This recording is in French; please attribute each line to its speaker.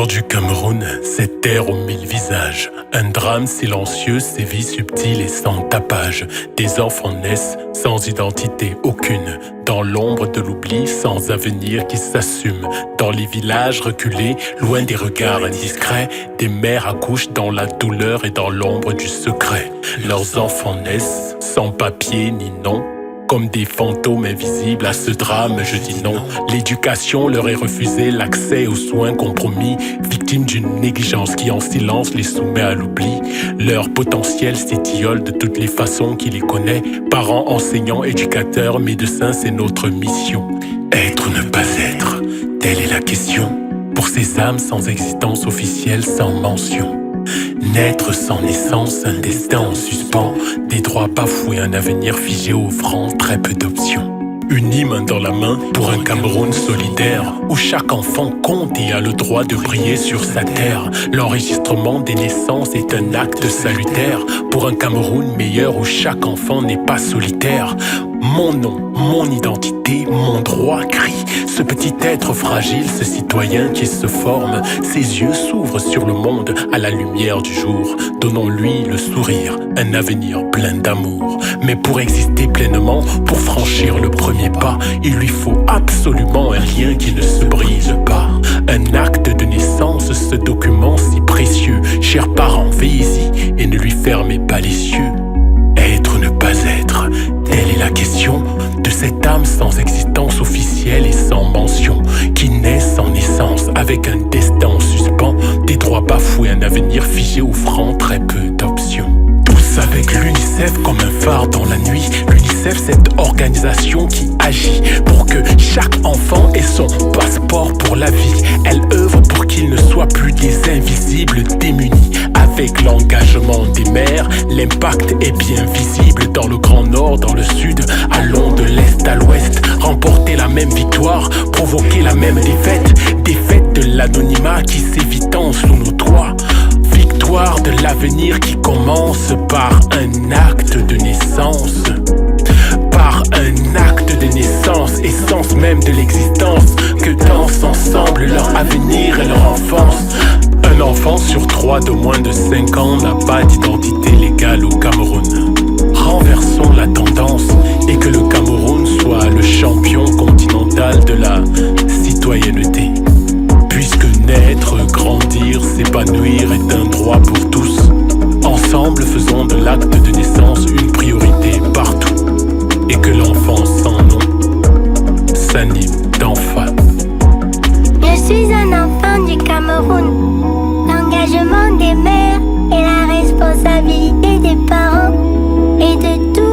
Speaker 1: Cœur du Cameroun, cette terre aux mille visages. Un drame silencieux sévit subtil et sans tapage. Des enfants naissent sans identité aucune, dans l'ombre de l'oubli, sans avenir qui s'assume. Dans les villages reculés, loin des regards indiscrets, des mères accouchent dans la douleur et dans l'ombre du secret. Leurs enfants naissent sans papier ni nom, comme des fantômes invisibles. À ce drame, je dis non. L'éducation leur est refusée, l'accès aux soins compromis, victimes d'une négligence qui en silence les soumet à l'oubli. Leur potentiel s'étiole de toutes les façons qui les connaît. Parents, enseignants, éducateurs, médecins, c'est notre mission. Être ou ne pas être, telle est la question. Pour ces âmes sans existence officielle, sans mention. Naître sans naissance, un destin en suspens, des droits bafoués, un avenir figé offrant très peu d'options. Unis main dans la main pour un Cameroun solidaire, où chaque enfant compte et a le droit de briller sur sa terre. L'enregistrement des naissances est un acte salutaire, pour un Cameroun meilleur où chaque enfant n'est pas solitaire. Mon nom, mon identité, mon droit crie ce petit être fragile, ce citoyen qui se forme. Ses yeux s'ouvrent sur le monde à la lumière du jour. Donnons-lui le sourire, un avenir plein d'amour. Mais pour exister pleinement, pour franchir le premier pas, il lui faut absolument un lien qui ne se brise pas. Un acte de naissance, ce document si précieux. Chers parents, veillez-y et ne lui fermez pas les yeux. Être ou ne pas être, telle est la question de cette âme sans existence officielle et sans mention, qui naît sans naissance avec un destin en suspens, des droits bafoués, un avenir figé offrant très peu d'options. Tous avec l'UNICEF comme un phare dans la nuit. L'UNICEF, cette organisation qui agit pour que chaque enfant ait son passeport pour la vie. Elle œuvre pour qu'il ne soit plus des invisibles démunis. Avec l'engagement des mères, l'impact est bien visible. Dans le Grand Nord, dans le Sud, allons de l'Est à l'Ouest. Remporter la même victoire, provoquer la même défaite. Défaite de l'anonymat qui s'évitant sous nos toits. Victoire de l'avenir qui commence par un acte de naissance. Par un acte de naissance, essence même de l'existence, que dansent ensemble leur avenir et leur enfance. Un enfant sur 3 de moins de 5 ans n'a pas d'identité légale au Cameroun. Renversons la tendance et que le Cameroun soit le champion continental de la citoyenneté. Puisque naître, grandir, s'épanouir est un droit pour tous, ensemble faisons de l'acte de naissance une priorité partout. Et que l'enfant sans nom s'anime d'enfant.
Speaker 2: Je suis un enfant du Cameroun. L'engagement des mères et la responsabilité des parents et de tous